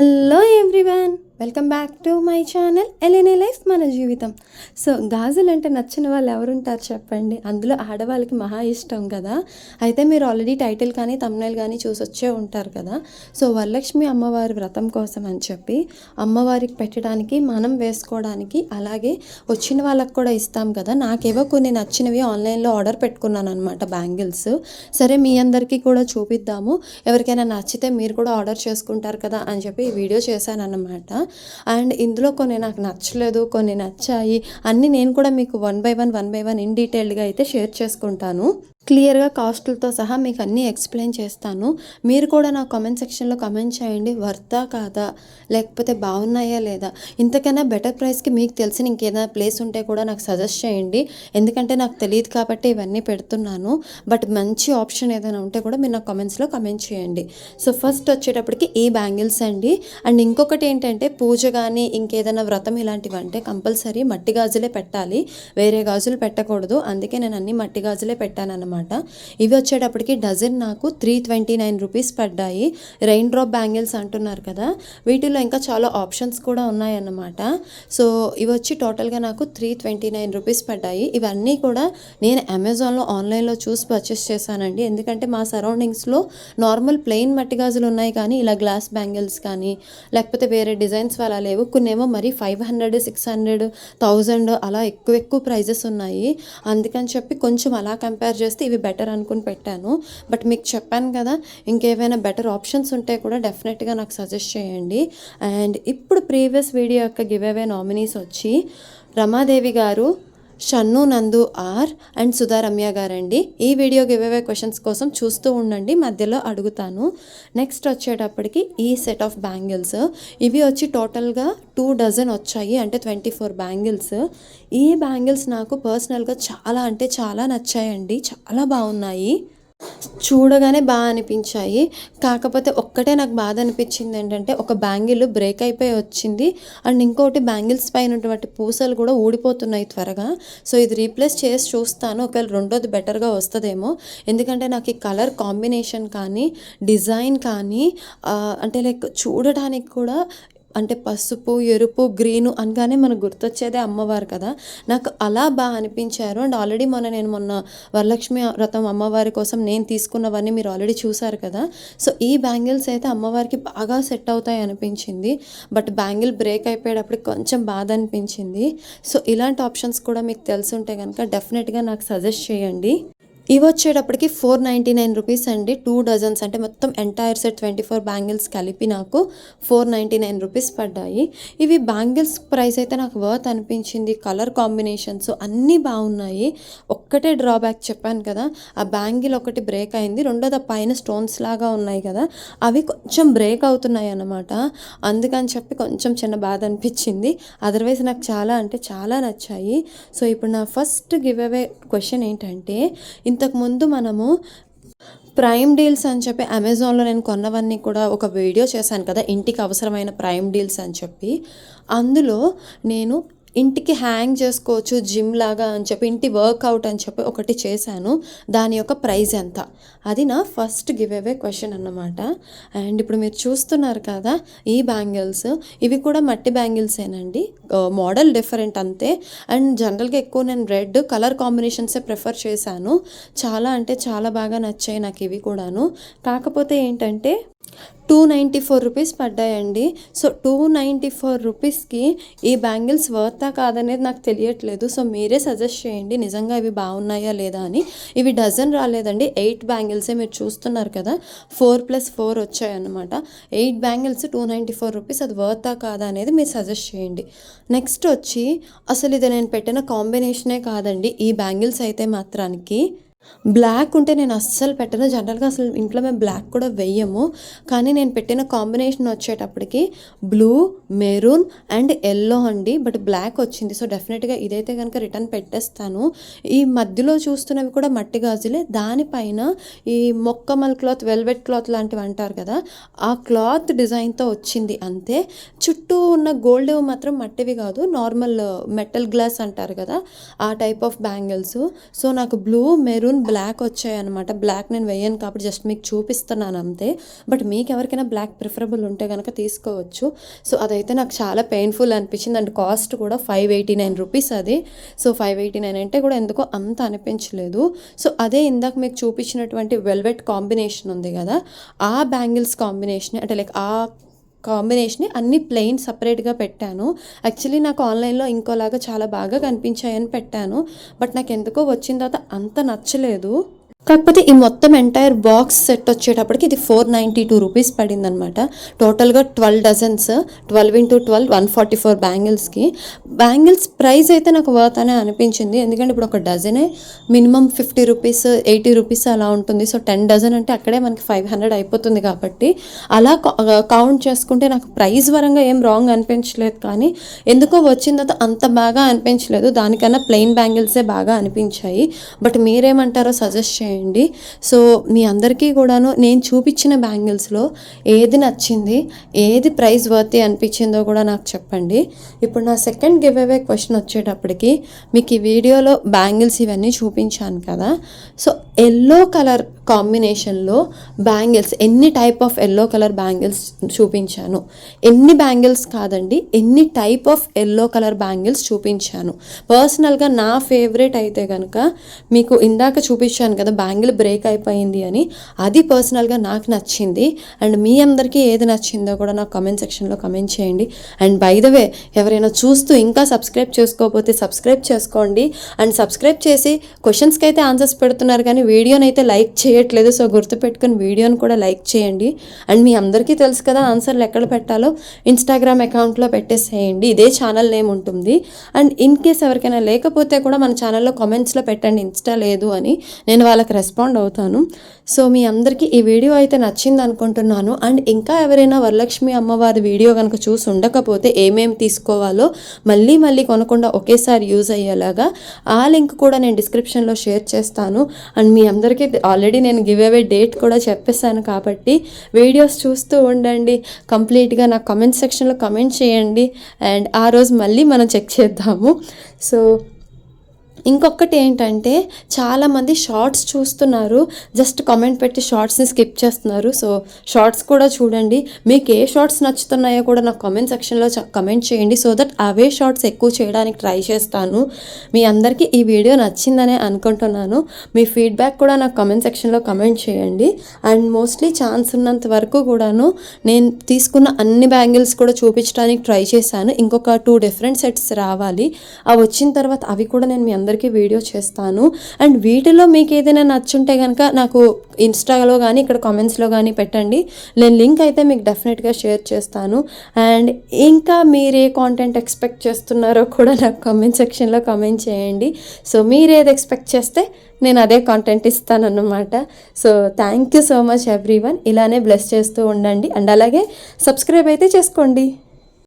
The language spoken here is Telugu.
Hello everyone, welcome back to my channel LNA life మన జీవితం. సో గాజులు అంటే నచ్చిన వాళ్ళు ఎవరుంటారు చెప్పండి? అందులో ఆడవాళ్ళకి మహా ఇష్టం కదా. అయితే మీరు ఆల్రెడీ టైటిల్ కానీ తమ్నైల్ కానీ చూసి వచ్చే ఉంటారు కదా. సో వరలక్ష్మి అమ్మవారి వ్రతం కోసం అని చెప్పి అమ్మవారికి పెట్టడానికి, మనం వేసుకోవడానికి, అలాగే వచ్చిన వాళ్ళకి కూడా ఇస్తాం కదా. నాకేవో కొన్ని నచ్చినవి ఆన్లైన్లో ఆర్డర్ పెట్టుకున్నాను అనమాట, బ్యాంగిల్స్. సరే మీ అందరికీ కూడా చూపిద్దాము, ఎవరికైనా నచ్చితే మీరు కూడా ఆర్డర్ చేసుకుంటారు కదా అని చెప్పి ఈ వీడియో చేశాను అన్నమాట. అండ్ ఇందులో కొన్ని నాకు నచ్చలేదు, కొన్ని నచ్చాయి. అన్నీ నేను కూడా మీకు వన్ బై వన్ ఇన్ డీటెయిల్డ్గా అయితే షేర్ చేసుకుంటాను. క్లియర్గా కాస్టులతో సహా మీకు అన్నీ ఎక్స్ప్లెయిన్ చేస్తాను. మీరు కూడా నా కామెంట్ సెక్షన్లో కామెంట్ చేయండి, వర్తా కాదా, లేకపోతే బాగున్నాయా లేదా. ఇంతకన్నా బెటర్ ప్రైస్కి మీకు తెలిసిన ఇంకేదైనా ప్లేస్ ఉంటే కూడా నాకు సజెస్ట్ చేయండి. ఎందుకంటే నాకు తెలియదు కాబట్టి ఇవన్నీ పెడుతున్నాను. బట్ మంచి ఆప్షన్ ఏదైనా ఉంటే కూడా మీరు నా కామెంట్స్లో కామెంట్ చేయండి. సో ఫస్ట్ వచ్చేటప్పటికి ఈ బ్యాంగిల్స్ అండి. అండ్ ఇంకొకటి ఏంటంటే, పూజ కానీ ఇంకేదైనా వ్రతం ఇలాంటివి అంటే కంపల్సరీ మట్టి గాజులే పెట్టాలి, వేరే గాజులు పెట్టకూడదు. అందుకే నేను అన్ని మట్టి గాజులే పెట్టాను అన్నమాట. ఇవి వచ్చేటప్పటికి డజన్ నాకు 329 రూపీస్ పడ్డాయి. రెయిన్ డ్రాప్ బ్యాంగిల్స్ అంటున్నారు కదా, వీటిలో ఇంకా చాలా ఆప్షన్స్ కూడా ఉన్నాయన్నమాట. సో ఇవి వచ్చి టోటల్గా నాకు 329 రూపీస్ పడ్డాయి. ఇవన్నీ కూడా నేను అమెజాన్లో ఆన్లైన్లో చూసి పర్చేస్ చేశానండి. ఎందుకంటే మా సరౌండింగ్స్లో నార్మల్ ప్లెయిన్ మట్టి గాజులు ఉన్నాయి, కానీ ఇలా గ్లాస్ బ్యాంగిల్స్ కానీ లేకపోతే వేరే డిజైన్స్ అలా లేవు. కొన్నేమో మరి 500, 600, 1000 అలా ఎక్కువ ప్రైజెస్ ఉన్నాయి. అందుకని చెప్పి కొంచెం అలా కంపేర్ చేస్తే ఇవి బెటర్ అనుకుని పెట్టాను. బట్ మీకు చెప్పాను కదా, ఇంకేమైనా బెటర్ ఆప్షన్స్ ఉంటే కూడా డెఫినెట్గా నాకు సజెస్ట్ చేయండి. అండ్ ఇప్పుడు ప్రీవియస్ వీడియో యొక్క గివ్ అవే నామినీస్ వచ్చి రమాదేవి గారు, షన్ను నందు ఆర్ అండ్ సుధా రమ్య గారండి. ఈ వీడియో గివ్ అవే క్వశ్చన్స్ కోసం చూస్తూ ఉండండి, మధ్యలో అడుగుతాను. నెక్స్ట్ వచ్చేటప్పటికి ఈ సెట్ ఆఫ్ బ్యాంగిల్స్, ఇవి వచ్చి టోటల్గా 2 డజన్ వచ్చాయి, అంటే 24 బ్యాంగిల్స్. ఈ బ్యాంగిల్స్ నాకు పర్సనల్గా చాలా అంటే చాలా నచ్చాయండి, చాలా బాగున్నాయి, చూడగానే బాగా అనిపించాయి. కాకపోతే ఒక్కటే నాకు బాధ అనిపించింది ఏంటంటే, ఒక బ్యాంగిల్ బ్రేక్ అయిపోయి వచ్చింది. అండ్ ఇంకోటి బ్యాంగిల్స్ పైన ఉన్నటువంటి పూసలు కూడా ఊడిపోతున్నాయి త్వరగా. సో ఇది రీప్లేస్ చేసి చూస్తాను, ఒకవేళ రెండోది బెటర్గా వస్తుందేమో. ఎందుకంటే నాకు ఈ కలర్ కాంబినేషన్ కానీ డిజైన్ కానీ అంటే లైక్ చూడడానికి కూడా, అంటే పసుపు, ఎరుపు, గ్రీను అనగానే మనకు గుర్తొచ్చేదే అమ్మవారు కదా. నాకు అలా బాగా అనిపించారు. అండ్ ఆల్రెడీ మొన్న వరలక్ష్మి వ్రతం అమ్మవారి కోసం నేను తీసుకున్నవన్నీ మీరు ఆల్రెడీ చూసారు కదా. సో ఈ బ్యాంగిల్స్ అయితే అమ్మవారికి బాగా సెట్ అవుతాయి అనిపించింది. బట్ బ్యాంగిల్ బ్రేక్ అయిపోయేటప్పుడు కొంచెం బాధ అనిపించింది. సో ఇలాంటి ఆప్షన్స్ కూడా మీకు తెలుసుంటే కనుక డెఫినెట్గా నాకు సజెస్ట్ చేయండి. ఇవి వచ్చేటప్పటికి 499 రూపీస్ అండి, 2 డజన్స్, అంటే మొత్తం ఎంటైర్ సెట్ 24 బ్యాంగిల్స్ కలిపి నాకు 499 రూపీస్ పడ్డాయి. ఇవి బ్యాంగిల్స్ ప్రైస్ అయితే నాకు వర్త్ అనిపించింది. కలర్ కాంబినేషన్స్ అన్నీ బాగున్నాయి. ఒక్కటే డ్రాబ్యాక్ చెప్పాను కదా, ఆ బ్యాంగిల్ ఒకటి బ్రేక్ అయింది, రెండోది పైన స్టోన్స్ లాగా ఉన్నాయి కదా, అవి కొంచెం బ్రేక్ అవుతున్నాయి అన్నమాట. అందుకని చెప్పి కొంచెం చిన్న బాధ అనిపించింది. అదర్వైజ్ నాకు చాలా అంటే చాలా నచ్చాయి. సో ఇప్పుడు నా ఫస్ట్ గివ్ అవే క్వశ్చన్ ఏంటంటే, ఇంతకుముందు మనము ప్రైమ్ డీల్స్ అని చెప్పి అమెజాన్లో నేను కొన్నవన్నీ కూడా ఒక వీడియో చేశాను కదా, ఇంటికి అవసరమైన ప్రైమ్ డీల్స్ అని చెప్పి. అందులో నేను ఇంటికి హ్యాంగ్ చేసుకోవచ్చు జిమ్ లాగా అని చెప్పి, ఇంటి వర్కౌట్ అని చెప్పి ఒకటి చేశాను. దాని యొక్క ప్రైస్ ఎంత, అది నా ఫస్ట్ గివ్ అవే క్వశ్చన్ అన్నమాట. అండ్ ఇప్పుడు మీరు చూస్తున్నారు కదా ఈ బ్యాంగిల్స్, ఇవి కూడా మట్టి బ్యాంగిల్సేనండి, మోడల్ డిఫరెంట్ అంతే. అండ్ జనరల్గా ఎక్కువ నేను రెడ్ కలర్ కాంబినేషన్సే ప్రిఫర్ చేశాను. చాలా అంటే చాలా బాగా నచ్చాయి నాకు ఇవి కూడాను. కాకపోతే ఏంటంటే 294 రూపీస్ పడ్డాయండి. సో 294 రూపీస్కి ఈ బ్యాంగిల్స్ వర్తా కాదనేది నాకు తెలియట్లేదు. సో మీరే సజెస్ట్ చేయండి నిజంగా ఇవి బాగున్నాయా లేదా అని. ఇవి డజన్ రాలేదండి, 8 బ్యాంగిల్సే మీరు చూస్తున్నారు కదా, 4+4 వచ్చాయన్నమాట. 8 బ్యాంగిల్స్ 294 రూపీస్, అది వర్తా కాదా అనేది మీరు సజెస్ట్ చేయండి. నెక్స్ట్ వచ్చి అసలు ఇది నేను పెట్టిన కాంబినేషనే కాదండి, ఈ బ్యాంగిల్స్ అయితే మాత్రానికి బ్లాక్ ఉంటే నేను అస్సలు పెట్టను. జనరల్గా అసలు ఇంట్లో మేము బ్లాక్ కూడా వెయ్యము, కానీ నేను పెట్టిన కాంబినేషన్ వచ్చేటప్పటికి బ్లూ, మెరూన్ అండ్ ఎల్లో అండి. బట్ బ్లాక్ వచ్చింది. సో డెఫినెట్గా ఇదైతే కనుక రిటర్న్ పెట్టేస్తాను. ఈ మధ్యలో చూస్తున్నవి కూడా మట్టి గాజులే, దానిపైన ఈ మొక్కమల్ క్లాత్, వెల్వెట్ క్లాత్ లాంటివి అంటారు కదా, ఆ క్లాత్ డిజైన్తో వచ్చింది అంతే. చుట్టూ ఉన్న గోల్డ్ మాత్రం మట్టివి కాదు, నార్మల్ మెటల్ గ్లాస్ అంటారు కదా, ఆ టైప్ ఆఫ్ బ్యాంగిల్స్. సో నాకు బ్లూ, మెరూన్, మెరూన్ బ్లాక్ వచ్చాయన్నమాట. బ్లాక్ నేను వేయను కాబట్టి జస్ట్ మీకు చూపిస్తున్నాను అంతే. బట్ మీకు ఎవరికైనా బ్లాక్ ప్రిఫరబుల్ ఉంటే కనుక తీసుకోవచ్చు. సో అదైతే నాకు చాలా పెయిన్ఫుల్ అనిపించింది. అండ్ కాస్ట్ కూడా 589 రూపీస్ అది. సో 589 అంటే కూడా ఎందుకో అంత అనిపించలేదు. సో అదే ఇందాక మీకు చూపించినటువంటి వెల్వెట్ కాంబినేషన్ ఉంది కదా, ఆ బ్యాంగిల్స్ కాంబినేషన్ అంటే లైక్ ఆ కాంబినేషన్ని అన్ని ప్లెయిన్ సపరేట్గా పెట్టాను. యాక్చువల్లీ నాకు ఆన్లైన్లో ఇంకోలాగా చాలా బాగా కనిపించాయని పెట్టాను. బట్ నాకు ఎందుకో వచ్చిన తర్వాత అంత నచ్చలేదు. కాకపోతే ఈ మొత్తం ఎంటైర్ బాక్స్ సెట్ వచ్చేటప్పటికి ఇది 492 రూపీస్ పడింది అనమాట. టోటల్గా 12 డజన్స్, 12 × 12 144 బ్యాంగిల్స్కి. బ్యాంగిల్స్ ప్రైస్ అయితే నాకు వర్త్ అనే అనిపించింది. ఎందుకంటే ఇప్పుడు ఒక డజనే మినిమం 50 రూపీస్ 80 రూపీస్ అలా ఉంటుంది. సో 10 డజన్ అంటే అక్కడే మనకి 500 అయిపోతుంది. కాబట్టి అలా కౌంట్ చేసుకుంటే నాకు ప్రైస్ పరంగా ఏం రాంగ్ అనిపించలేదు. కానీ ఎందుకో వచ్చిన తర్వాత అంత బాగా అనిపించలేదు. దానికన్నా ప్లెయిన్ బ్యాంగిల్సే బాగా అనిపించాయి. బట్ మీరేమంటారో సజెస్ట్ చేయండి. సో మీ అందరికీ కూడాను నేను చూపించిన బ్యాంగిల్స్లో ఏది నచ్చింది, ఏది ప్రైస్ వర్తీ అనిపించిందో కూడా నాకు చెప్పండి. ఇప్పుడు నా సెకండ్ గివ్ అవే క్వశ్చన్ వచ్చేటప్పటికి మీకు ఈ వీడియోలో బ్యాంగిల్స్ ఇవన్నీ చూపించాను కదా. సో ఎల్లో కలర్ కాంబినేషన్లో బ్యాంగిల్స్ ఎన్ని type of yellow colour bangles చూపించాను. ఎన్ని బ్యాంగిల్స్ కాదండి, ఎన్ని type of yellow colour bangles చూపించాను. పర్సనల్గా నా ఫేవరెట్ అయితే కనుక మీకు ఇందాక చూపించాను కదా బ్యాంగిల్ బ్రేక్ అయిపోయింది అని, అది పర్సనల్గా నాకు నచ్చింది. అండ్ మీ అందరికీ ఏది నచ్చిందో కూడా నాకు కమెంట్ సెక్షన్లో కమెంట్ చేయండి. అండ్ బై ద వే ఎవరైనా చూస్తూ ఇంకా సబ్స్క్రైబ్ చేసుకోకపోతే సబ్స్క్రైబ్ చేసుకోండి. అండ్ సబ్స్క్రైబ్ చేసి క్వశ్చన్స్కి అయితే ఆన్సర్స్ పెడుతున్నారు కానీ వీడియోని అయితే లైక్ చేయట్లేదు. సో గుర్తుపెట్టుకుని వీడియోని కూడా లైక్ చేయండి. అండ్ మీ అందరికీ తెలుసు కదా ఆన్సర్లు ఎక్కడ పెట్టాలో, ఇన్స్టాగ్రామ్ అకౌంట్లో పెట్టేసేయండి. ఇదే ఛానల్ నేమ్ ఉంటుంది. అండ్ ఇన్ కేస్ ఎవరికైనా లేకపోతే కూడా మన ఛానల్లో కామెంట్స్లో పెట్టండి ఇన్స్టా లేదు అని, నేను వాళ్ళకి రెస్పాండ్ అవుతాను. సో మీ అందరికీ ఈ వీడియో అయితే నచ్చింది అనుకుంటున్నాను. అండ్ ఇంకా ఎవరైనా వరలక్ష్మి అమ్మవారి వీడియో కనుక చూసి ఉండకపోతే ఏమేమి తీసుకోవాలో మళ్ళీ కొనకుండా ఒకేసారి యూజ్ అయ్యేలాగా ఆ లింక్ కూడా నేను డిస్క్రిప్షన్లో షేర్ చేస్తాను. అండ్ మీ అందరికీ ఆల్రెడీ నేను గివ్ అవే డేట్ కూడా చెప్పేశాను కాబట్టి వీడియోస్ చూస్తూ ఉండండి. కంప్లీట్గా నాకు కమెంట్ సెక్షన్లో కమెంట్ చేయండి. అండ్ ఆ రోజు మళ్ళీ మనం చెక్ చేద్దాము. సో ఇంకొకటి ఏంటంటే చాలామంది షార్ట్స్ చూస్తున్నారు, జస్ట్ కామెంట్ పెట్టి షార్ట్స్ని స్కిప్ చేస్తున్నారు. సో షార్ట్స్ కూడా చూడండి. మీకు ఏ షార్ట్స్ నచ్చుతున్నాయో కూడా నాకు కామెంట్ సెక్షన్లో కమెంట్ చేయండి. సో దట్ అవే షార్ట్స్ ఎక్కువ చేయడానికి ట్రై చేస్తాను. మీ అందరికీ ఈ వీడియో నచ్చిందనే అనుకుంటున్నాను. మీ ఫీడ్బ్యాక్ కూడా నాకు కామెంట్ సెక్షన్లో కమెంట్ చేయండి. అండ్ మోస్ట్లీ ఛాన్స్ ఉన్నంత వరకు కూడాను నేను తీసుకున్న అన్ని బ్యాంగిల్స్ కూడా చూపించడానికి ట్రై చేశాను. ఇంకొక 2 డిఫరెంట్ సెట్స్ రావాలి. అవి వచ్చిన తర్వాత అవి కూడా నేను మీ అందరికీ వీడియో చేస్తాను. అండ్ వీటిలో మీకు ఏదైనా నచ్చుంటే కనుక నాకు ఇన్స్టాలో కానీ ఇక్కడ కామెంట్స్లో కానీ పెట్టండి. నేను లింక్ అయితే మీకు డెఫినెట్గా షేర్ చేస్తాను. అండ్ ఇంకా మీరు ఏ కాంటెంట్ ఎక్స్పెక్ట్ చేస్తున్నారో కూడా నాకు కామెంట్ సెక్షన్లో కామెంట్ చేయండి. సో మీరు ఏది ఎక్స్పెక్ట్ చేస్తే నేను అదే కాంటెంట్ ఇస్తానన్నమాట. So thank you so much everyone. ఇలానే బ్లెస్ చేస్తూ ఉండండి. అండ్ అలాగే సబ్స్క్రైబ్ అయితే చేసుకోండి.